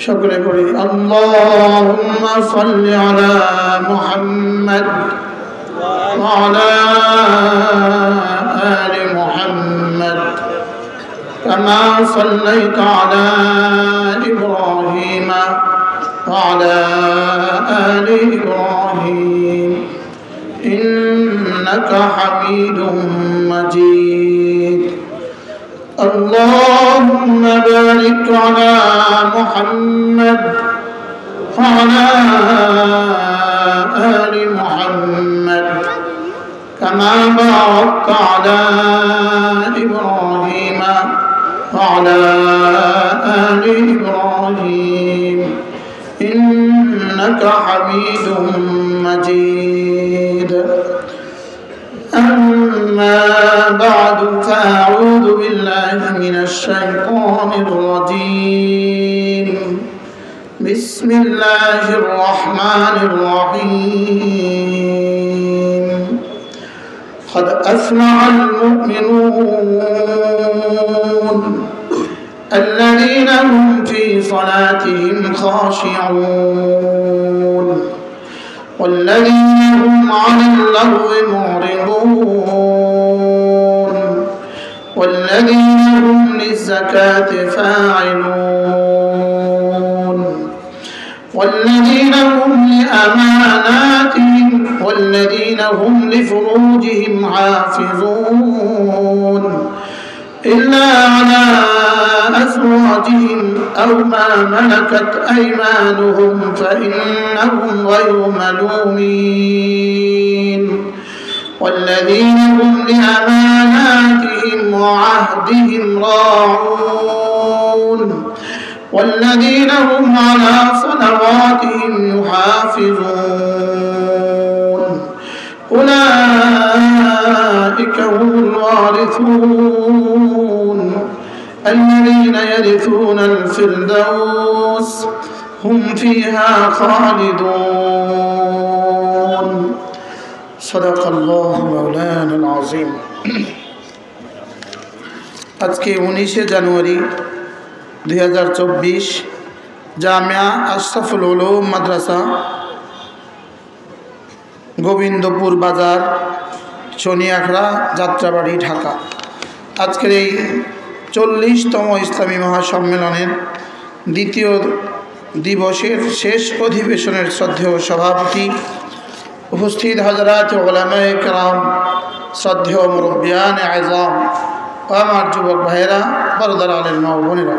সকলে পড়ি আল্লাহুম্মা সাল্লি আলা মুহাম্মাদ ওয়া আলা আলি মুহাম্মাদ কামা সাল্লাইতা আলা ইব্রাহিম ওয়া আলা আলি ইব্রাহিম ইন্নাকা হামিদুম মাজিদ اللهم بارك على محمد وعلى آل محمد كما باركت على إبراهيم وعلى آل إبراهيم إنك حميد مجيد أما بعد فأعوذ بالله من الشيطان الرجيم بسم الله الرحمن الرحيم قد أفلح المؤمنون الذين هم في صلاتهم خاشعون والذين هم عن اللغو معرضون والذين هم للزكاة فاعلون والذين هم لأماناتهم والذين هم لفروجهم حافظون إلا على أزواجهم أو ما ملكت أيمانهم فإنهم غير ملومين والذين هم لأماناتهم وعهدهم راعون والذين هم على صلواتهم يحافظون أولئك هم الوارثون الذين يرثون الفردوس هم فيها خالدون صدق الله مولانا العظيم আজকে 19 জানুয়ারি 2024 জামিয়া আশরাফুল উলুম মাদ্রাসা গোবিন্দপুর বাজার শনিয়াখড়া যাত্রাবাড়ি ঢাকা। আজকের এই 40তম ইসলামী মহাসম্মেলনের দ্বিতীয় দিবসের শেষ অধিবেশনের শ্রদ্ধেয় সভাপতি, উপস্থিত হযরত উলামায়ে কেরাম, শ্রদ্ধেয় মুরব্বিয়ানে আযম, আমার যুবক ভাইয়েরা, পর্দার আলের মা ও বোনেরা,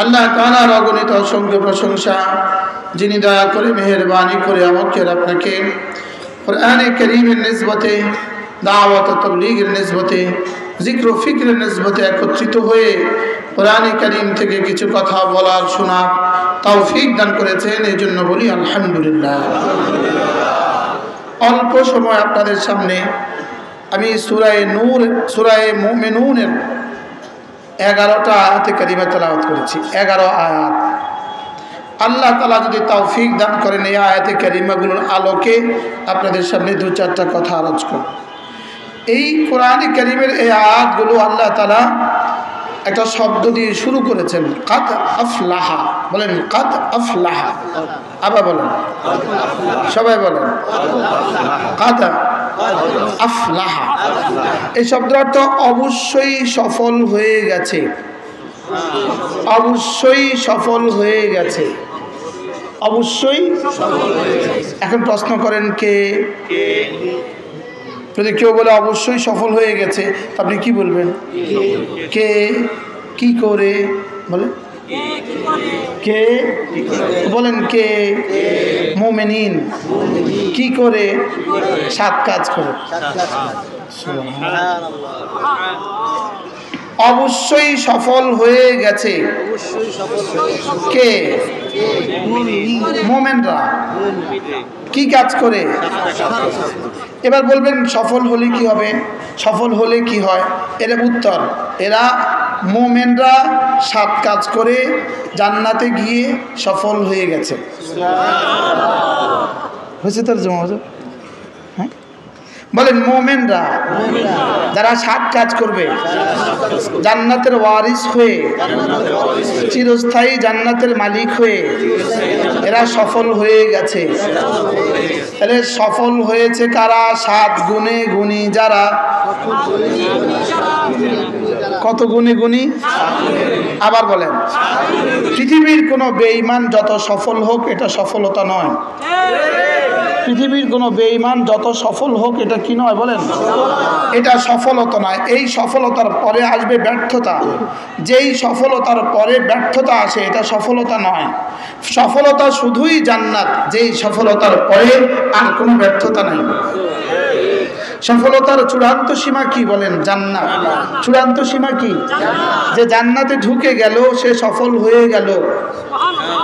আল্লাহ তাআলার অগণিত অসংখ্য প্রশংসা, যিনি দয়া করে মেহেরবানি করে আমাকে আপনাকে কোরআনে কারীমের নিসবতে, দাওয়াত ও তাবলীগের নিসবতে, জিক্র ও ফিকরের নিসবতে একত্রিত হয়ে কোরআনে কারীম থেকে কিছু কথা বলার শোনার তৌফিক দান করেছেন। এই জন্য বলি আলহামদুলিল্লাহ। অল্প সময় আপনাদের সামনে আমি সূরা মুমিনুনের 11টা আয়াতে কারিমা তেলাওয়াত করেছি। 11 আয়াত। আল্লাহ তাআলা যদি তৌফিক দান করেন এই আয়াতে কারিমাগুলোর আলোকে আপনাদের সামনে 2-4টা কথা আলোচনা করব। এই কোরআনে কারীমের এই আয়াতগুলো আল্লাহ তাআলা একটা শব্দ দিয়ে শুরু করেছেন, কাদ আফলাহা। বলেন কাদ আফলাহা। আবার বলেন, সবাই বলেন কাদ আফলাহা। এই শব্দের অর্থ অবশ্যই সফল হয়ে গেছে, অবশ্যই সফল হয়ে গেছে, অবশ্যই। এখন প্রশ্ন করেন কে? যদি কেউ বলে অবশ্যই সফল হয়ে গেছে, আপনি কি বলবেন? কে? কি করে? বলেন কে? বলেন কে? মুমিনিন। কি করে? 7 কাজ করে। অবশ্যই সফল হয়ে গেছে কে? মুমিনরা। কি কাজ করে? এবার বলবেন সফল হলে কি হবে, সফল হলে কি হয়? এর উত্তর, এরা মুমিনরা 7 কাজ করে জান্নাতে গিয়ে সফল হয়ে গেছে। হয়েছে তার জমা? হ্যাঁ, বলেন মুমিনরা যারা 7 কাজ করবে জান্নাতের ওয়ারিস হয়ে চিরস্থায়ী জান্নাতের মালিক হয়ে এরা সফল হয়ে গেছে। তাহলে সফল হয়েছে কারা? 7 গুণে গুণী যারা। কত গুণে গুণী? আবার বলেন, পৃথিবীর কোনো বেঈমান যত সফল হোক এটা সফলতা নয়। পৃথিবীর কোনো বেঈমান যত সফল হোক এটা কি নয়? বলেন, এটা সফলতা নয়। এই সফলতার পরে আসবে ব্যর্থতা। যেই সফলতার পরে ব্যর্থতা আসে এটা সফলতা নয়। সফলতা শুধুই জান্নাত, যেই সফলতার পরে আর কোনো ব্যর্থতা নেই। সফলতার চূড়ান্ত সীমা কি? বলেন, জান্নাত। চূড়ান্ত সীমা কি? যে জান্নাতে ঢুকে গেল সে সফল হয়ে গেল।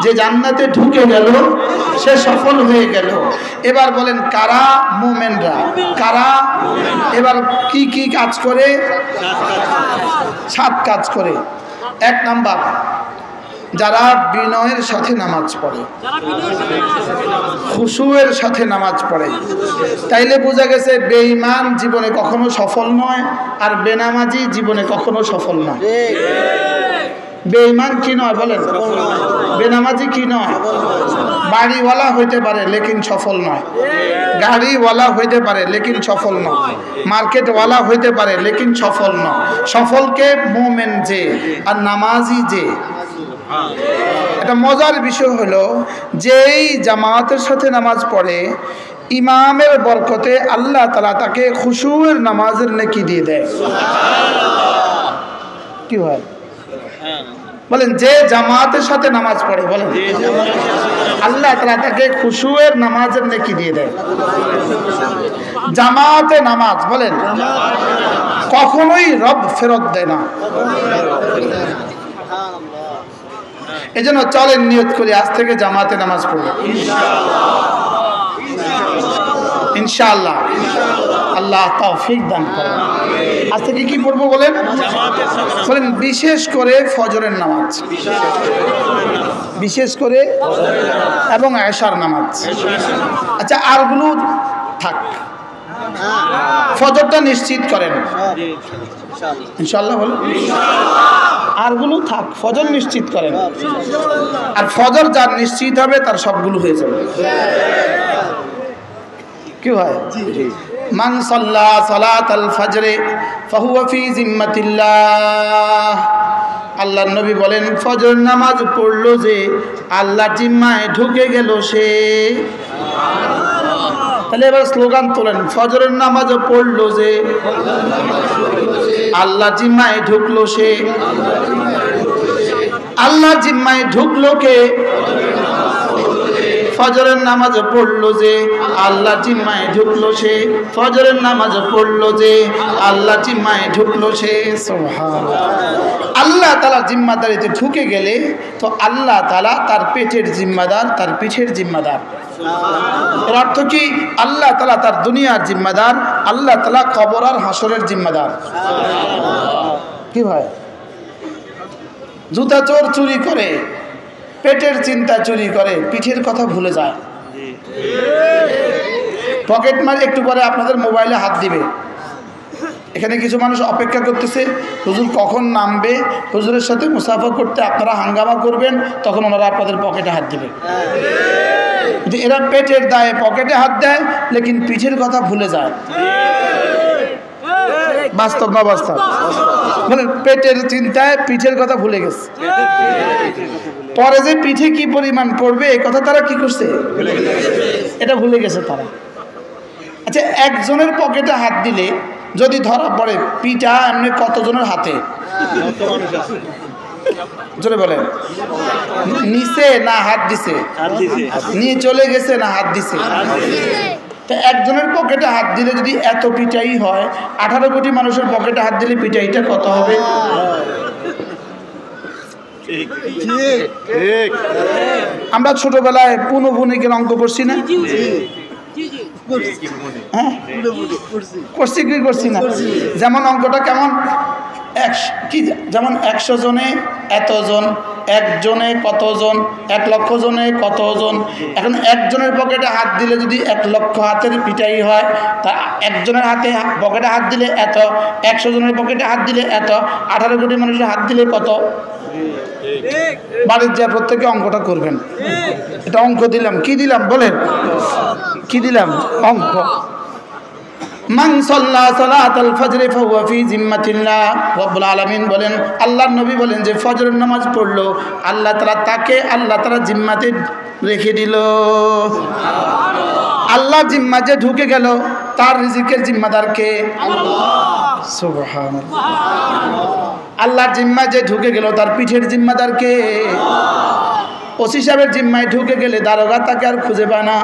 যে জান্নাতে ঢুকে গেল সে সফল হয়ে গেল। এবার বলেন কারা? মুমিনরা। কারা? এবার কি কি কাজ করে? 7 কাজ করে। 1 নাম্বার, যারা বিনয়ের সাথে নামাজ পড়ে, খুশুয়ের সাথে নামাজ পড়ে। তাইলে বোঝা গেছে বেঈমান জীবনে কখনো সফল নয়, আর বেনামাজি জীবনে কখনো সফল নয়। বেঈমান কি নয়? বলেন, বেনামাজি কি নয়? বাড়িওয়ালা হইতে পারে লেকিন সফল নয়। গাড়িওয়ালা হইতে পারে লেকিন সফল নয়। মার্কেটওয়ালা হইতে পারে লেকিন সফল নয়। সফলকে মুমিন যে আর নামাজি যে। এটা মজার বিষয় হলো, যেই জামাতের সাথে নামাজ পড়ে ইমামের বরকতে আল্লাহ তাআলা তাকে খুশুয়ের নামাজের নেকি দিয়ে দেয়। কি হয়? বলেন, যে জামাতের সাথে নামাজ পড়ে, বলেন আল্লাহ তাআলা তাকে খুশুয়ের নামাজের নেকি দিয়ে দেয়। জামাতে নামাজ, বলেন, কখনোই রব ফেরত দেয় না। এজন্য চলেন নিয়ত করি আজ থেকে জামাতে নামাজ পড়ব ইনশাআল্লাহ। আল্লাহ তৌফিক দান করেন। আজ থেকে কি পড়বো বলেন? বলেন, বিশেষ করে ফজরের নামাজ, বিশেষ করে, এবং এশার নামাজ। আচ্ছা, আরগুলো থাক, ফজরটা নিশ্চিত করেন ইনশাআল্লাহ। বলেন, আরগুলো থাক, ফজর নিশ্চিত করেন। আর ফজর যার নিশ্চিত হবে তার সবগুলো হয়ে যাবে। কি হয়? মান সাল্লা সালাতাল ফজরে ফাহুয়া ফি জিম্মাতিল্লাহ। আল্লাহর নবী বলেন, ফজর নামাজ পড়লো যে আল্লাহর জিম্মায় ঢুকে গেল সে। তাহলে এবার স্লোগান তোলেন, ফজরের নামাজ পড়লো যে আল্লাহ জিম্মায় ঢুকলো সে। আল্লাহ জিম্মায় ঢুকলো কে? ফজরের নামাজ পড়লো যে আল্লাহ জিম্মায় ঢুকলো সে। ফজরের নামাজ পড়লো যে আল্লাহ জিম্মায় ঢুকলো সে। সুবহানাল্লাহ। আল্লাহ তাআলা জিম্মাদারিতে ঢুকে গেলে তো আল্লাহ তাআলা তার পেটের জিম্মাদার, তার পিঠের জিম্মাদার। এর অর্থ কি? আল্লাহ তাআলা তার দুনিয়ার জিম্মাদার, আল্লাহ তাআলা কবর আর হাসরের জিম্মাদার। কি ভাই? জুতা চোর চুরি করে, পেটের চিন্তা চুরি করে, পিঠের কথা ভুলে যায়। পকেট মার একটু পরে আপনাদের মোবাইলে হাত দিবে। এখানে কিছু মানুষ অপেক্ষা করতেছে হুজুর কখন নামবে, হুজুরের সাথে মুসাফা করতে আপনারা হাঙ্গামা করবেন, তখন ওনারা আপনাদের পকেটে হাত দিবে। এরা পেটের দায়ে পকেটে হাত দেয়, লেকিন পিঠের কথা ভুলে যায়। বাস্তব না বাস্তব? মানে পেটের চিন্তায় পিঠের কথা ভুলে গেছে। পরে যে পিঠে কি পরিমাণ পড়বে এই কথা তারা কি করছে? এটা ভুলে গেছে তারা। আচ্ছা, একজনের পকেটে হাত দিলে যদি ধরা পড়ে পিঠা এমনি কতজনের হাতে? জোরে বলেন, নিচে না হাত দিছে? নিয়ে চলে গেছে না হাত দিছে? তো একজনের পকেটে হাত দিলে যদি এত পিঠাই হয়, 18 কোটি মানুষের পকেটে হাত দিলে পিঠাইটা কত হবে? আমরা ছোটবেলায় পুনঃপুনিকের অঙ্ক করছি না? হ্যাঁ, করছি কি করছি না? যেমন অঙ্কটা কেমন, কি যেমন 100 জনে এতজন, একজনে কতজন, 1 লক্ষ জনে কতজন। এখন একজনের পকেটে হাত দিলে যদি 1 লক্ষ হাতের পিটাই হয়, তা একজনের হাতে পকেটে হাত দিলে এত, 100 জনের পকেটে হাত দিলে এত, 18 কোটি মানুষের হাত দিলে কত। বাড়ির যা প্রত্যেকে অঙ্কটা করবেন। এটা অঙ্ক দিলাম, কি দিলাম বলেন, কি দিলাম অঙ্ক। মান সাল্লা সালাতাল ফজর ফাহুয়া ফি জিম্মাতিল্লাহ। রব্বুল আলামিন বলেন, আল্লাহর নবী বলেন যে ফজরের নামাজ পড়লো আল্লাহ তাআলা তাকে জিম্মাতে রেখে দিল। আল্লাহ জিম্মা যে ঢুকে গেল তার রিজিকের জিম্মাদার কে? আল্লাহ। সুবহানাল্লাহ। আল্লাহর জিম্মা যে ঢুকে গেল তার পিঠের জিম্মাদার কে? আল্লাহ। ওসি সাহেবের জিম্মায় ঢুকে গেলে দারোগা তাকে আর খুঁজে পায় না।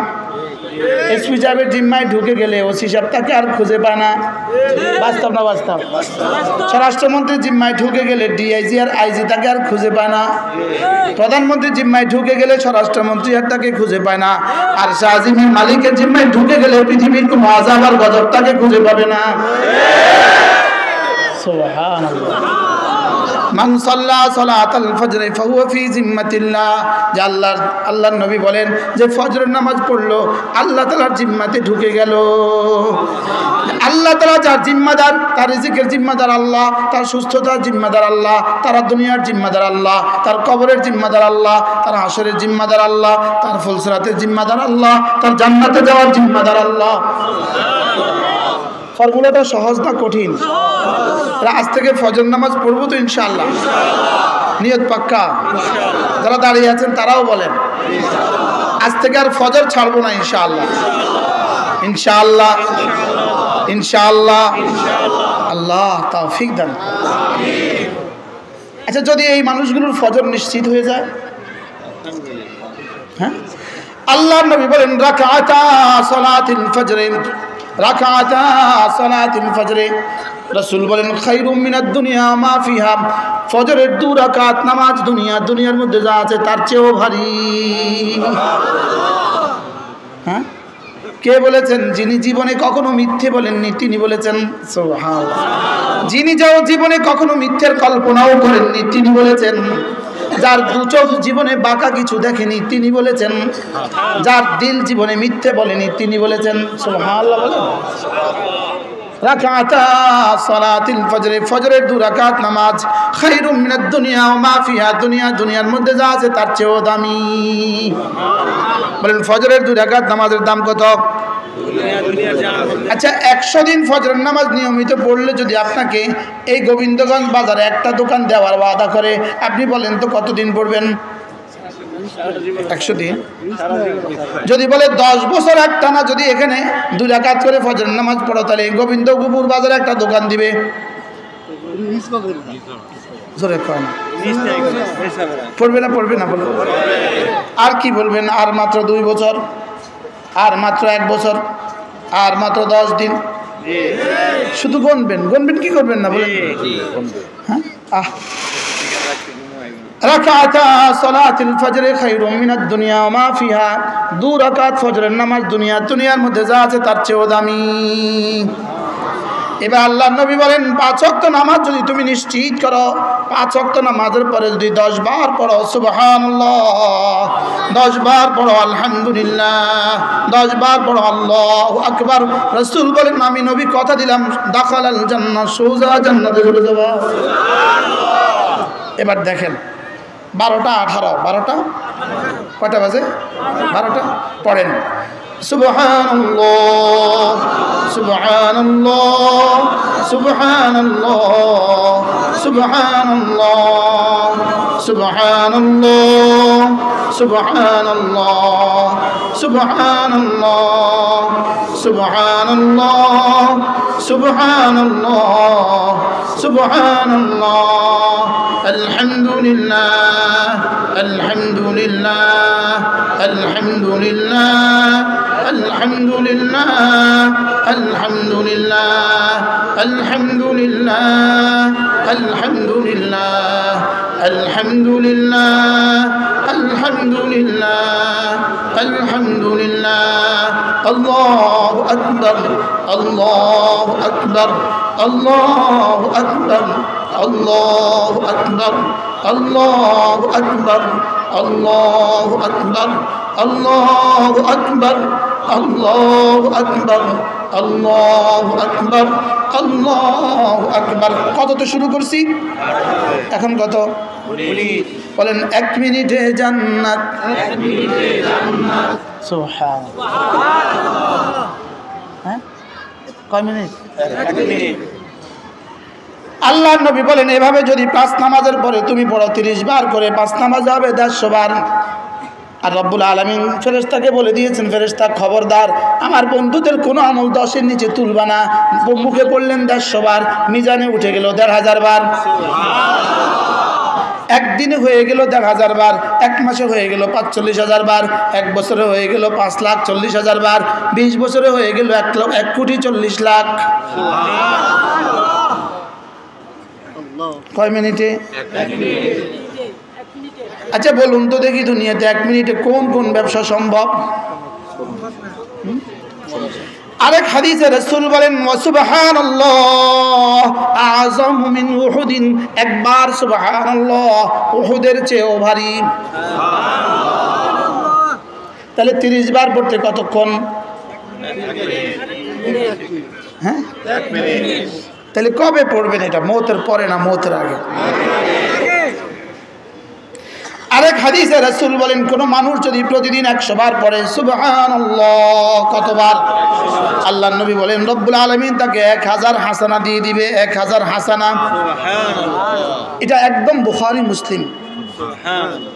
এসপি সাহেবের জিম্মায় ঢুকে গেলে ওসি সাহেব তাকে আর খুঁজে পায় না। বাস্তব না বাস্তব? স্বরাষ্ট্রমন্ত্রীর জিম্মায় ঢুকে গেলে ডিআইজি আর আইজি তাকে আর খুঁজে পায় না। প্রধানমন্ত্রীর জিম্মায় ঢুকে গেলে স্বরাষ্ট্রমন্ত্রী আর তাকে খুঁজে পায় না। আর শাহজিমের মালিকের জিম্মায় ঢুকে গেলে পৃথিবীর কোনো আযাব আর গজব তাকে খুঁজে পাবে না। সুবহানাল্লাহ। মান সাল্লা সালাতাল ফজর ফাহুয়া ফি জিম্মাতিল্লাহ। যে আল্লাহর নবী বলেন যে ফজরের নামাজ পড়লো আল্লাহ তাআলার জিম্মাতে ঢুকে গেল। আল্লাহ তাআলা যার জিম্মাদার, তার রিজিকের জিম্মাদার আল্লাহ, তার সুস্থতার জিম্মাদার আল্লাহ, তার দুনিয়ার জিম্মাদার আল্লাহ, তার কবরের জিম্মাদার আল্লাহ, তার হাসরের জিম্মাদার আল্লাহ, তার ফুলসিরাতের জিম্মাদার আল্লাহ, তার জান্নাতে যাওয়ার জিম্মাদার আল্লাহ। ফর্মুলাটা সহজ না কঠিন? আজ থেকে ফজর নামাজ পড়বো তো ইনশাআল্লাহ, নিয়ত পাক্কা। যারা দাঁড়িয়ে আছেন তারাও বলেন আজ থেকে আর ফজর ছাড়বো না ইনশাআল্লাহ, ইনশাআল্লাহ, ইনশাআল্লাহ। আল্লাহ তৌফিক দান। আচ্ছা, যদি এই মানুষগুলোর ফজর নিশ্চিত হয়ে যায়, হ্যাঁ, আল্লাহর নবী বলেন রাকাতা সালাতিল ফজর, রাকাতা সালাতিল ফজর, রাসূল বলেন খায়রুম মিনাদ দুনিয়া মা ফিহা। ফজরের 2 রাকাত নামাজ দুনিয়ার মধ্যে যা আছে তার চেয়েও ভারী। হ্যাঁ, কে বলেছেন? যিনি জীবনে কখনো মিথ্যে বলেননি তিনি বলেছেন সুবহানাল্লাহ। যিনি যাও জীবনে কখনো মিথ্যের কল্পনাও করেননি তিনি বলেছেন। যার 2 চোখ জীবনে বাঁকা কিছু দেখেনি তিনি বলেছেন। যার দিল জীবনে মিথ্যে বলেনি তিনি বলেছেন সুবহানাল্লাহ। বলেন রাকাতা সালাতিল ফজর, ফজরের 2 রাকাত নামাজ খায়রুম মিনাদ দুনিয়া ওয়া মা ফিহা, দুনিয়ার মধ্যে যা আছে তার চেয়েও দামি। বলেন ফজরের 2 রাকাত নামাজের দাম কত? আচ্ছা, 100 দিন ফজরের নামাজ নিয়মিত পড়লে যদি আপনাকে এই গোবিন্দগঞ্জ বাজারে একটা দোকান দেওয়ার ওয়াদা করে, আপনি বলেন তো কতদিন পড়বেন? 100 দিন। যদি বলে 10 বছর একটানা যদি এখানে 2 রাকাত করে ফজরের নামাজ পড়ো, তাহলে গোবিন্দপুর বাজারে একটা দোকান দিবে। জোরে করেন, পড়বে না? পড়বে না? বলো। আর কি বলবেন? আর মাত্র 2 বছর, আর মাত্র 1 বছর, আর মাত্র 10 দিন। শুধু গুনবেন কি করবেন না? বলেন। হ্যাঁ, রাকাতা সালাতিল ফজর খায়রুম মিনাদ দুনিয়া ওয়া মা ফিহা। 2 রাকাত ফজরের নামাজ দুনিয়ার মধ্যে যা আছে তার চেয়েও দামি। এবার আল্লাহর নবী বলেন 5 ওয়াক্ত নামাজ যদি তুমি নিশ্চিত করো, 5 ওয়াক্ত নামাজের পরে যদি 10 বার পড়ো সুবহানাল্লাহ, 10 বার পড়ো আলহামদুলিল্লাহ, 10 বার পড়ো আল্লাহু আকবার, রাসূল বলেন আমি নবী কথা দিলাম দাখালাল জান্নাহ, সোজা জান্নাতে চলে যাবে। এবার দেখেন 12টা 18, 12টা কয়টা বাজে? 12টা। পড়েন সুবহানাল্লাহ, সুবহানাল্লাহ, সুবহানাল্লাহ, সুবহানাল্লাহ, সুবহানাল্লাহ, সুবহানাল্লাহ, সুবহানাল্লাহ, সুবহানাল্লাহ, সুবহানাল্লাহ, সুবহানাল্লাহ, আলহামদুলিল্লাহ, আলহামদুলিল্লাহ, আলহামদুলিল্লাহ, আলহামদুলিল্লাহ, আলহামদুলিল্লাহ, আলহামদুলিল্লাহ, আলহামদুলিল্লাহ, আলহামদুলিল্লাহ, আলহামদুলিল্লাহ, আলহামদুলিল্লাহ, আল্লাহু আকবার, আল্লাহু আকবার, আল্লাহু আকবার, আল্লাহু আকবার, আল্লাহু আকবার, আল্লাহু আকবার, আল্লাহু আকবার, আল্লাহু আকবার, আল্লাহু আকবার, আল্লাহু আকবার। কত তো শুরু করছি, এখন কত বলেন? 1 মিনিটে জান্নাত, 1 মিনিটে জান্নাত। সুবহানাল্লাহ। হ্যাঁ, কয় মিনিট? 1 মিনিট। আল্লাহর নবী বলেন এভাবে যদি 5 নামাজের পরে তুমি পড়ো 30 বার করে, 5 নামাজ হবে 150 বার। আর রব্বুল আলামিন ফেরেশতাকে বলে দিয়েছেন, ফেরেশতা খবরদার আমার বন্ধুদের কোনো আমল 10-এর নিচে তুলবা না। মুখে পড়লেন 150 বার, মিজানে উঠে গেল 1500 বার। একদিনে হয়ে গেল 1500 বার, 1 মাসে হয়ে গেল 45,000 বার, 1 বছরে হয়ে গেল 5,40,000 বার, 20 বছরে হয়ে গেল 1,40,00,000। কয় মিনিটে? 1 মিনিট। আচ্ছা বলুন তো দেখি, দুনিয়াতে 1 মিনিটে কোন কোন ব্যবসা সম্ভব? আরেক হাদিসে রাসূল বলেন সুবহানাল্লাহ আযমু মিন উহুদিন, একবার সুবহানাল্লাহ উহুদের চেয়েও ভারী। তাহলে 30 বার পড়তে কতক্ষণ? হ্যাঁ, 1 মিনিট। তাহলে কবে পড়বেন এটা? মওতের পরে না মওতের আগে? আরেক হাদিসে রাসূল বলেন কোন মানুষ যদি প্রতিদিন 100 বার পড়ে সুবহানাল্লাহ, কতবার? আল্লাহর নবী বলেন রব্বুল আলামিন তাকে 1000 হাসানা দিয়ে দিবে, 1000 হাসানা। সুবহানাল্লাহ। এটা একদম বুখারী মুসলিম। সুবহানাল্লাহ।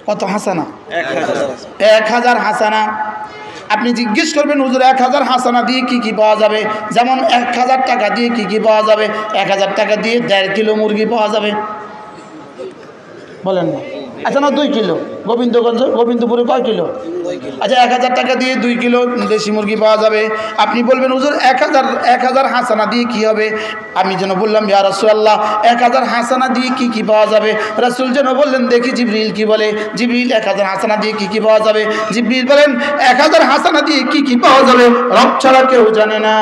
কত হাসানা? 1000 হাসানা। আপনি জিজ্ঞেস করবেন হুজুর 1000 হাসানা দিয়ে কি কি পাওয়া যাবে? যেমন 1000 টাকা দিয়ে কি কি পাওয়া যাবে? 1000 টাকা দিয়ে 1.5 কিলো মুরগি পাওয়া যাবে, বলেন না? আচ্ছা না 2 কিলো? গোবিন্দপুরে কয় কিলো? আচ্ছা 1000 টাকা দিয়ে 2 কিলো দেশি মুরগি পাওয়া যাবে। আপনি বলবেন হুজুর 1000 হাসানা দিয়ে কি হবে? আমি যেন বললাম ইয়া রাসূলুল্লাহ 1000 হাসানা দিয়ে কি কি পাওয়া যাবে? রাসূল যেন বললেন দেখি জিবরিল কি বলে। জিবরিল 1000 হাসানা দিয়ে কি কি পাওয়া যাবে? জিবরিল বলেন 1000 হাসানা দিয়ে কি কি পাওয়া যাবে রব ছাড়া কেউ জানে না।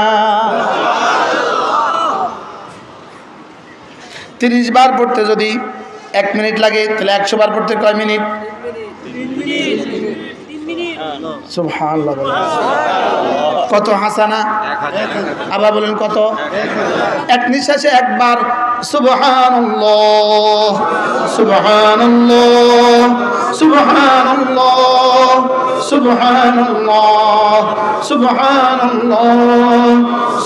30 বার পড়তে যদি 1 মিনিট লাগে, তাহলে 100 বার পড়তে কয় মিনিট? 3 মিনিট। সুবহানাল্লাহ। কত হাসানা? আবার বলেন কত? এক নিঃশ্বাসে একবার সুবহানাল্লাহ, সুবহানাল্লাহ, সুবহানাল্লাহ, সুবহানাল্লাহ, সুবহানাল্লাহ,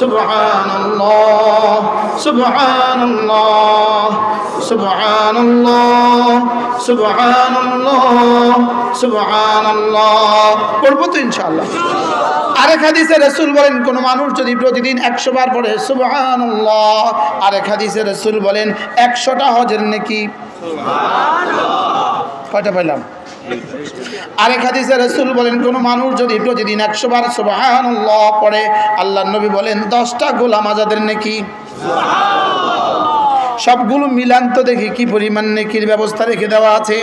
সুবহানাল্লাহ, সুবহানাল্লাহ, সুবহানাল্লাহ, সুবহানাল্লাহ, সুবহানাল্লাহ পড়বো তো ইনশাআল্লাহ। আরেক হাদিসে রাসূল বলেন কোন মানুষ যদি প্রতিদিন 100 বার পড়ে সুবহানাল্লাহ, আরেক হাদিসে রাসূল বলেন 100টা হজের নেকি। সুবহানাল্লাহ। কয়টা পেলাম? আরেক হাদিসে রাসূল বলেন কোন মানুষ যদি প্রতিদিন 100 বার সুবহানাল্লাহ পড়ে, আল্লাহর নবী বলেন 10টা গোলাম আজাদের নেকি। সুবহানাল্লাহ। সবগুলো মিলান তো দেখি কি পরিমাণ নেকির ব্যবস্থা রেখে দেওয়া আছে।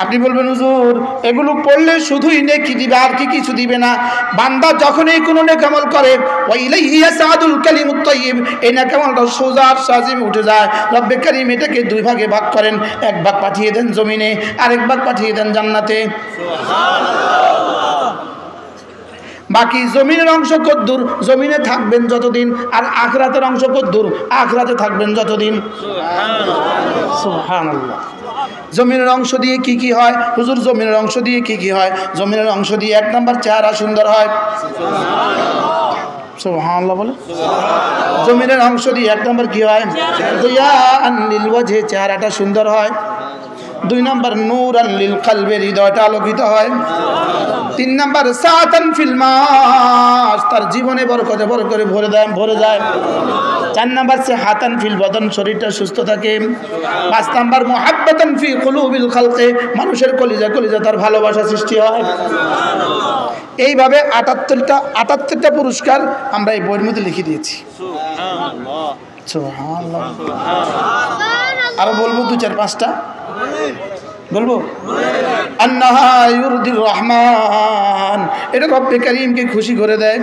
আপনি বলবেন হুজুর এগুলো পড়লে শুধুই নেকি দিবে আর কি কিছু দিবে না? বান্দা যখনই কোনো নেক আমল করে ওয়াইলাইহি ইয়াসাদুল কালিমুত তাইয়্যিব, এই নেক আমলটা সোজা সাজিমে উঠে যায়। রব্বে কারীম এটাকে 2 ভাগে ভাগ করেন, 1 ভাগ পাঠিয়ে দেন জমিনে, আরেক ভাগ পাঠিয়ে দেন জান্নাতে। সুবহানাল্লাহ। বাকি জমিনের অংশ কদ্দুর? জমিনে থাকবেন যতদিন, আর আখিরাতের অংশ কদ্দুর? আখিরাতে থাকবেন যতদিন। সুবহানাল্লাহ। সুবহানাল্লাহ। জমিনের অংশ দিয়ে কি কি হয় হুজুর? জমিনের অংশ দিয়ে কি কি হয়? জমিনের অংশ দিয়ে 1 নাম্বার চেহারা সুন্দর হয়। সুবহানাল্লাহ বলে। জমিনের অংশ দিয়ে 1 নাম্বার কি হয়? দিয়াআন লিল ওয়াজহি, চেহারাটা সুন্দর হয়। 2 নাম্বার নূরান লিল কলবি, হৃদয়টা আলোকিত হয়। 3 নাম্বার সাআতান ফিল মাস, তার জীবনে বরকতে বরকতে ভরে যায়। 4 নাম্বার সিহাতান ফিল বদন, শরীরটা সুস্থ থাকে। 5 নাম্বার মুহাব্বাতান ফি কুলুবিল খালকি, মানুষের কলিজা তার ভালোবাসা সৃষ্টি হয়। এইভাবে 78টা পুরস্কার আমরা এই বইয়ের মধ্যে লিখে দিয়েছি। সুবহানাল্লাহ। সুবহানাল্লাহ। আরো বলবো 2-4-5টা। বলবো আন্নাহা ইউরদির রহমান, এটা রব্বে কারীমকে খুশি করে দেয়।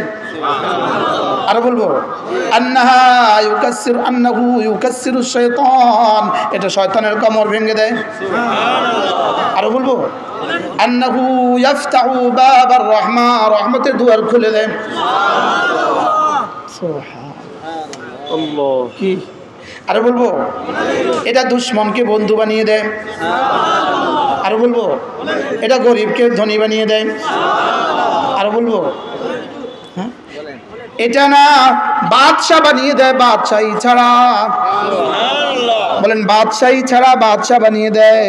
আর বলবো আন্নাহু ইউকাসসিরু শাইতান, এটা শয়তানের কোমর ভেঙে দেয়। আর বলবো আন্নাহু ইফতাহু বাবার রাহমা, রহমতের দুয়ার খুলে দেয়। সুবহানাল্লাহ। কি আর বলবো এটা দুশমনকে বন্ধু বানিয়ে দেয়। আর বলবো এটা গরিবকে ধনী বানিয়ে দেয়। আর বলবো এটা না বাদশা বানিয়ে দেয়, বাদশাহী ছাড়া। বলেন বাদশাহী ছাড়া বাদশা বানিয়ে দেয়।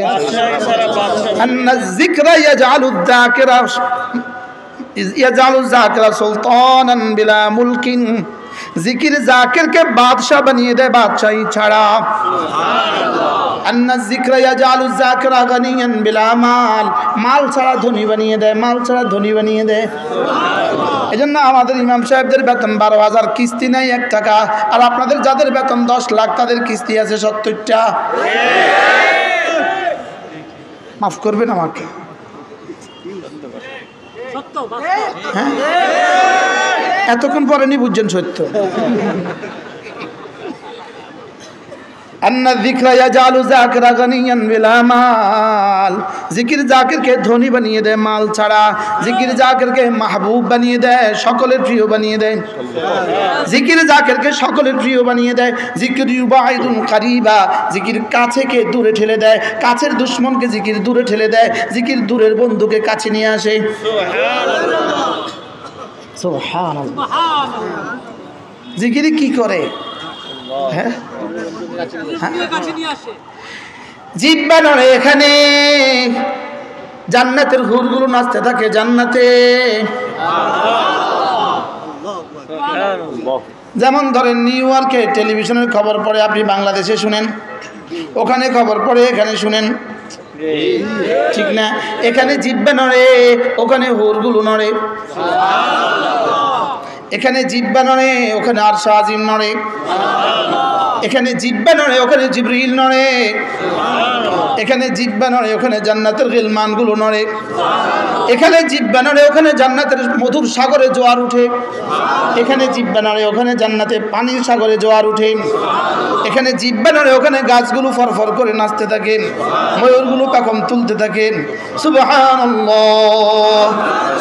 আন্না যিকরা ইয়াজআলুয যাকিরা সুলতানান বিলা মুলকিন, জিকির জাকিরকে বাদশা বানিয়ে দেয় বাদশাহী ছাড়া। আন্না যিকরা ইয়াজআলুয যাকিরা গানিয়ান বিলা মাল, মাল ছাড়া ধনী বানিয়ে দেয়, মাল ছাড়া ধনী বানিয়ে দেয়। এজন্য আমাদের ইমাম সাহেবদের বেতন 12,000, কিস্তি নাই 1 টাকা। আর আপনাদের যাদের বেতন 10 লাখ তাদের কিস্তি আছে 70টা। মাফ করবেন আমাকে। হ্যাঁ, এতক্ষণ পরে নি বুঝছেন সত্য। আন্না যিকরা ইয়াজআলু যাকিরা গানিয়ান বিলা মাল, জিকির জাকিরকে ধনী বানিয়ে দেয় মাল ছাড়া। জিকির জাকিরকে মাহবুব বানিয়ে দেয়, সকলের প্রিয় বানিয়ে দেয়। জিকির জাকিরকে সকলের প্রিয় বানিয়ে দেয়। জিকির ইউবাইদুন কারিবা, জিকির কাছেকে দূরে ঠেলে দেয়, কাছের দুশমনকে জিকির দূরে ঠেলে দেয়। জিকির দূরের বন্ধুকে কাছে নিয়ে আসে। সুবহানাল্লাহ, সুবহানাল্লাহ। জিকির কি করে? হ্যাঁ, জিহ্বা নড়ে, এখানে জান্নাতের হুরগুলো নাচতে থাকে জান্নাতে। যেমন ধরেন নিউ ইয়র্কে টেলিভিশনের খবর পড়ে, আপনি বাংলাদেশে শুনেন, ওখানে খবর পড়ে এখানে শুনেন, ঠিক না? এখানে জিহ্বা নড়ে, ওখানে হুরগুলো নড়ে। এখানে জিহ্বা নড়ে, ওখানে আরশ আজিম নড়ে। এখানে জিহ্বা নড়ে, ওখানে জিবরিল নড়ে। এখানে জিহ্বা নড়ে, ওখানে জান্নাতের গিলমানগুলো নড়ে। এখানে জিহ্বা নড়ে, ওখানে জান্নাতের মধুর সাগরে জোয়ার উঠে। এখানে জিহ্বা নড়ে, ওখানে জান্নাতে পানির সাগরে জোয়ার উঠে। এখানে জিহ্বা নড়ে, ওখানে গাছগুলো ফরফর করে নাচতে থাকে, ময়ূরগুলো পেখম তুলতে থাকে। সুবহানাল্লাহ,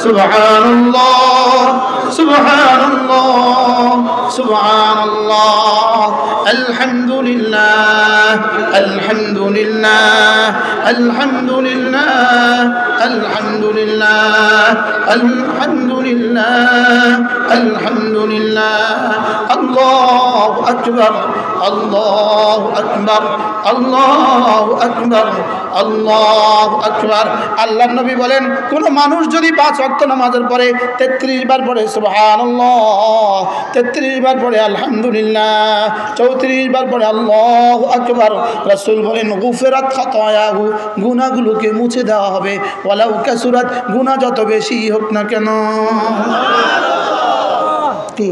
সুবহানাল্লাহ, সুবহানাল্লাহ, সুবহানাল্লাহ। আলহামদুলিল্লাহ, আলহামদুলিল্লাহ, আলহামদুলিল্লাহ, আলহামদুলিল্লাহ, আলহামদুলিল্লাহ, আলহামদুলিল্লাহ। আল্লাহু আকবার, আল্লাহু আকবার, আল্লাহু আকবার, আল্লাহু আকবার। আল্লাহর নবী বলেন, কোন মানুষ যদি 5 ওয়াক্ত নামাজের পরে 33 বার পড়ে সুবহানাল্লাহ, 33 বার পড়ে আলহামদুলিল্লাহ, 34 বার পড়ে আল্লাহু আকবার, রাসূল বলেন গুফিরাত খাতায়াহু, গুনাহগুলোকে মুছে দেওয়া হবে। ওয়ালাউ কাসুরাত, গুনাহ যত বেশি হোক না কেন। কি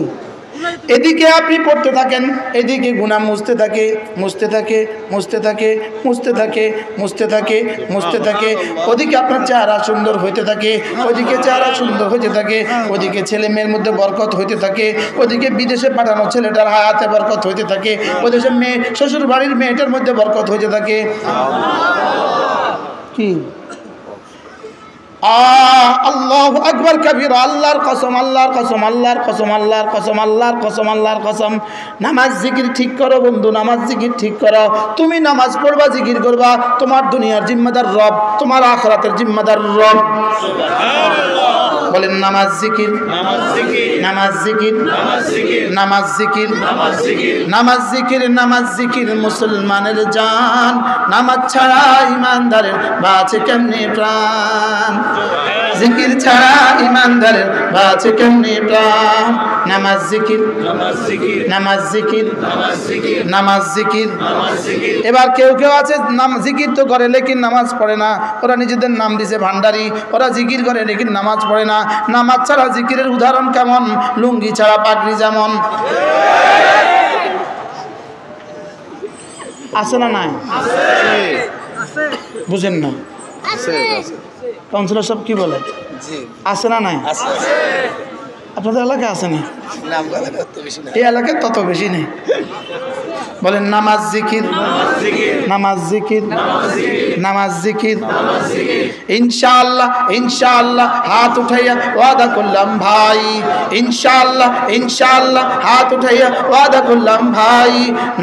এদিকে আপনি পড়তে থাকেন, এদিকে গুনাহ মুছতে থাকে, মুছতে থাকে, মুছতে থাকে, মুছতে থাকে, মুছতে থাকে, মুছতে থাকে। ওদিকে আপনার চেহারা সুন্দর হইতে থাকে, ওদিকে চেহারা সুন্দর হইতে থাকে, ওদিকে ছেলে মেয়ের মধ্যে বরকত হইতে থাকে, ওদিকে বিদেশে পাঠানো ছেলেটার হায়াতে বরকত হইতে থাকে, ওদেশে মেয়ে শ্বশুর বাড়ির মেয়েটার মধ্যে বরকত হইতে থাকে। কি আল্লাহু আকবার কবীর, আল্লাহর কসম, আল্লাহর কসম, আল্লাহর কসম, আল্লাহর কসম, আল্লাহর কসম, আল্লাহর কসম। নামাজ জিকির ঠিক করো বন্ধু, নামাজ জিকির ঠিক করো। তুমি নামাজ পড়বা, জিকির করবা, তোমার দুনিয়ার জিম্মাদার রব, তোমার আখিরাতের জিম্মাদার রব। সুবহানাল্লাহ। বলেন নামাজ জিকির, নামাজ জিকির, নামাজ জিকির, নামাজ জিকির, নামাজ জিকির, নামাজ জিকির, নামাজ জিকির, নামাজ জিকির মুসলমানের জান। নামাজ ছাড়া ইমানদারের বাঁচে কেমনে প্রাণ, জিকির ছাড়া ইমানদারের বাঁচে কেমনে প্রাণ। নামাজ জিকির, নামাজ জিকির, নামাজ জিকির, নামাজ জিকির, নামাজ জিকির, নামাজ জিকির। এবার কেউ কেউ আছে নাম জিকির তো করে লেকিন নামাজ পড়ে না। ওরা নিজেদের নাম দিছে ভান্ডারি, ওরা জিকির করে লেকিন নামাজ পড়ে না। নামাজ ছাড়া জিকিরের উদাহরণ কেমন? লুঙ্গি ছাড়া পাগড়ি যেমন। আছে না নাই? আছে। বুঝেন না? কাউন্সিলর সব কি বলে? আছে না নাই? আপনাদের এলাকায় আছে না? এই এলাকায় তত বেশি নেই। বলেন নামাজ জিকির, নামাজ জিকির, নামাজ জিকির। ইনশাআল্লাহ ইনশাআল্লাহ হাত উঠাইয়া ওয়াদা করলাম ভাই, ইনশাআল্লাহ ইনশাআল্লাহ হাত উঠাইয়া ওয়াদা করলাম ভাই,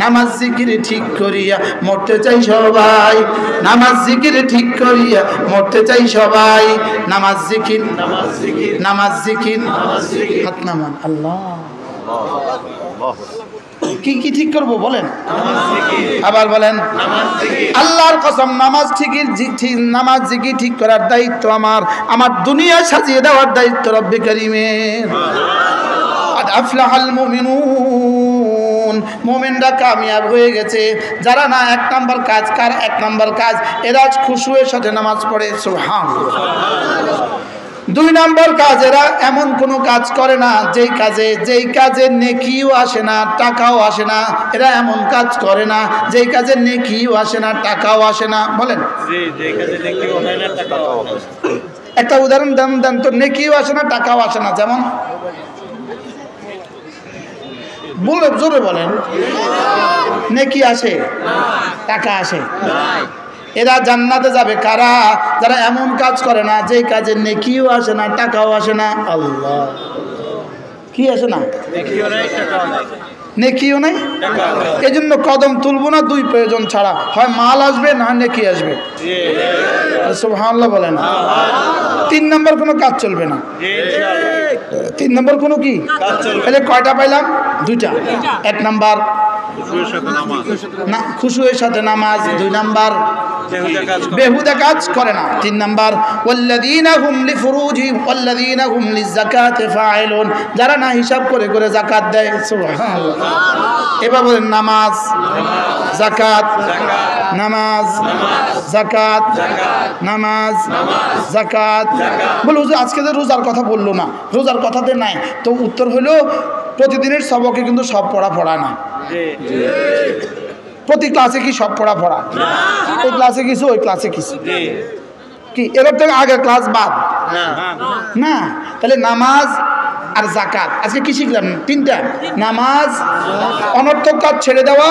নামাজ জিকির ঠিক করিয়া মরতে চাই সবাই, নামাজ জিকির ঠিক করিয়া মরতে চাই সবাই, নামাজ জিকির, নামাজ জিকির, হাত নামান। আল্লাহ কি কি ঠিক করব বলেন? আবার বলেন আল্লাহর কসম নামাজ ঠিকই, নামাজ জিকির ঠিক করার দায়িত্ব আমার, আমার দুনিয়া সাজিয়ে দেওয়ার দায়িত্ব রব্বে কারীমের। আফলাহাল মুমিনুন, মুমিনরা কামিয়াব হয়ে গেছে। যারা না এক নাম্বার কাজ, কার এক নাম্বার কাজ? এরা খুশুয়ের সাথে নামাজ পড়ে, সুবহানাল্লাহ। দুই নম্বর কাজ, এরা এমন কোনো কাজ করে না যেই কাজে নেকিও আসে না, টাকাও আসে না। এরা এমন কাজ করে না যেই কাজে নেকিও আসে না, টাকাও আসে না। বলেন একটা উদাহরণ দেন তো, নেকিও আসে না, টাকাও আসে না। যেমন বলে জোরে বলেন। নেকি আসে, টাকা আসে। এরা জান্নাতে যাবে কারা? যারা এমন কাজ করে না যেই কাজে নেকিও আসে না, টাকাও আসে না। আল্লাহ, কি আসে না? নেকিও নাই। এই জন্য কদম তুলবো না দুই প্রয়োজন ছাড়া, হয় মাল আসবে না নেকি আসবে। সুবহানাল্লাহ বলেন। তিন নম্বর কোনো কাজ চলবে না। তিন নম্বর কোনো কি? তাহলে কয়টা পাইলাম? দুইটা। এক নাম্বার না খুশুয়ের সাথে নামাজ, দুই নাম্বার বেহুদা কাজ করে না, তিন নাম্বার ওয়াল্লাযীনা হুম লিফুরুজিহিম ওয়াল্লাযীনা হুম লিযাকাতি ফাইলুন, যারা না হিসাব করে করে যাকাত দেয়। সুবহানাল্লাহ। এবার বলেন নামাজ, যাকাত, নামাজ, যাকাত, নামাজ, যাকাত। বলে হুজুর আজকে যে রোজার কথা বললো না, রোজার কথাতে নাই তো? উত্তর হলো প্রতিদিনের সবকে কিন্তু সব পড়া না। প্রতি ক্লাসে কি সব পড়া? ওই ক্লাসে কিছু, ওই ক্লাসে কিছু। কি এবার থেকে আগের ক্লাস বাদ না? তাহলে নামাজ আর যাকাত আজকে কি শিখলাম? তিনটা। নামাজ, অনর্থক কাজ ছেড়ে দেওয়া,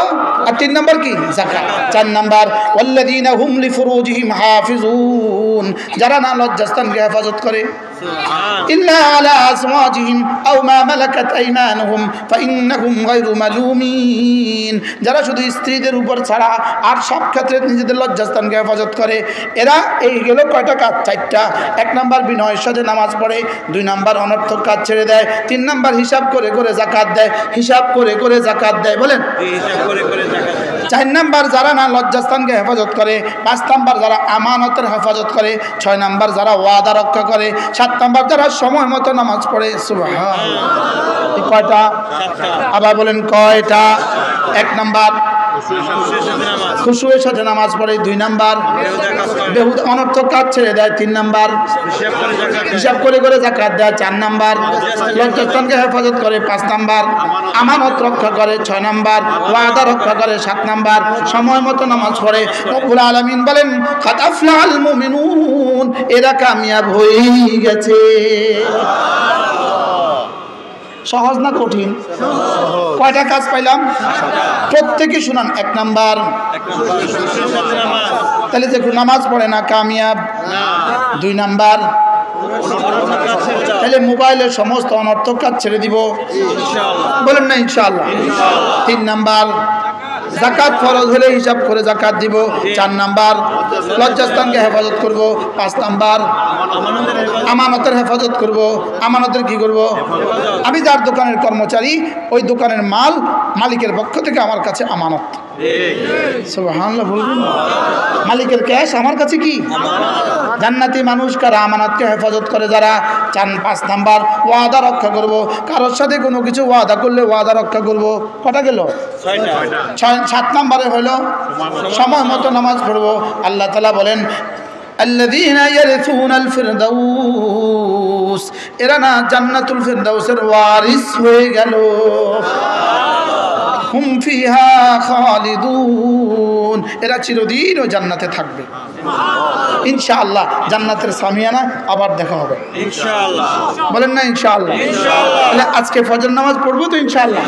আর তিন নাম্বার কি? যাকাত। চার নাম্বার ওয়াল্লাযীনা হুম লিফুরুজিহিম হাফিজুন, যারা না লজ্জাস্থানকে হেফাজত করে। ইল্লা আলা আসওয়াজিহিম আও মা মালাকাত আইমানুহুম ফাইন্নাহুম গায়রু মালুমিন, যারা শুধু স্ত্রীদের উপর ছাড়া আর সব ক্ষেত্রে নিজেদের লজ্জাস্থানকে হেফাজত করে। এরা এই গেল কয়টা কাজ? চারটা। এক নাম্বার বিনয়ের সাথে নামাজ পড়ে, দুই নাম্বার অনর্থক কাজ ছেড়ে দেয়, তিন নাম্বার হিসাব করে করে যাকাত দেয়, হিসাব করে করে যাকাত দেয়। বলেন চার নাম্বার যারা না লজ্জাস্থানকে হেফাজত করে, পাঁচ নাম্বার যারা আমানতের হেফাজত করে, ছয় নাম্বার যারা ওয়াদা রক্ষা করে, সাত নাম্বার যারা সময় মতো নামাজ পড়ে। সুবহানাল্লাহ। কয়টা? আবার বলেন কয়টা? এক নাম্বার খুশুয়ের সাথে নামাজ পড়ে, দুই নাম্বার বেহুদা অনর্থক কাজ ছেড়ে দেয়, তিন নাম্বার হিসাব করে করে যাকাত দেয়, চার নাম্বার লজ্জাস্থানকে হেফাজত করে, পাঁচ নাম্বার আমানত রক্ষা করে, ছয় নাম্বার ওয়াদা রক্ষা করে, সাত নাম্বার সময় মতো নামাজ পড়ে। রব্বুল আলামিন বলেন কাদ আফলাহাল মুমিনুন, এরা কামিয়াব হয়ে গেছে। সহজ না কঠিন? কয়টা কাজ পাইলাম? প্রত্যেকে শুনান। এক নাম্বার, তাহলে যে নামাজ পড়ে না কামিয়াব। দুই নাম্বার, তাহলে মোবাইলের সমস্ত অনর্থক কাজ ছেড়ে দিব। বলেন না ইনশাআল্লাহ। তিন নাম্বার, যাকাত ফরজ হলে হিসাব করে যাকাত দিব। চার নাম্বার, লজ্জাস্থানকে হেফাজত করব। পাঁচ নাম্বার, আমানতের হেফাজত করব। আমানতের কি করব? আমি যার দোকানের কর্মচারী, ওই দোকানের মাল মালিকের পক্ষ থেকে আমার কাছে আমানত। সুবহানাল্লাহ বলবেন। মালিকের ক্যাশ আমার কাছে কি? জান্নাতি মানুষ কারা? আমানতকে হেফাজত করে যারা। পাঁচ নাম্বার, ওয়াদা রক্ষা করব। কারোর সাথে কোনো কিছু ওয়াদা করলে ওয়াদা রক্ষা করব। কটা গেল? সাত নাম্বারে হলো সময় মতো নামাজ পড়ব। আল্লাহ তাআলা বলেন আল্লাযীনা ইয়ারিসুনাল ফিরদাউস, এরা না জান্নাতুল ফিরদাউসের ওয়ারিস হয়ে গেল। হুম ফিহা খালিদুন, এরা চিরদিন ওই জান্নাতে থাকবে ইনশাআল্লাহ। জান্নাতের সামিয়ানা আবার দেখা হবে ইনশাআল্লাহ। বলেন না ইনশাআল্লাহ। তাহলে আজকে ফজর নামাজ পড়বো তো ইনশাআল্লাহ।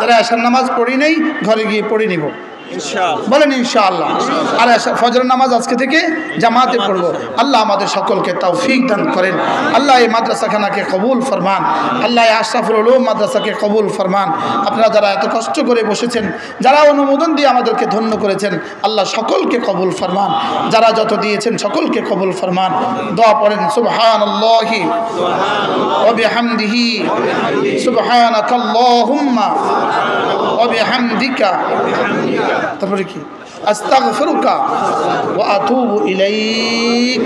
যারা এশার নামাজ পড়ি নাই ঘরে গিয়ে পড়ে নিব ইনশাআল্লাহ। বলেন ইনশাআল্লাহ। আর ফজর নামাজ আজকে থেকে জামাতে পড়ব। আল্লাহ আমাদের সকলকে তৌফিক দান করেন। আল্লাহ এই মাদ্রাসাখানাকে কবুল ফরমান। আল্লাহ এই আশরাফুল উলুম মাদ্রাসাকে কবুল ফরমান। আপনারা যারা এত কষ্ট করে বসেছেন, যারা অনুমোদন দিয়ে আমাদেরকে ধন্য করেছেন, আল্লাহ সকলকে কবুল ফরমান। যারা যত দিয়েছেন সকলকে কবুল ফরমান। দোয়া পড়েন সুবহানাল্লাহি ওয়া বিহামদিহি সুবহানাকাল্লাহুম্মা ওয়া বিহামদিকা, তারপরে কি, আস্তাগফিরুকা ওয়া আতুবু ইলাইক।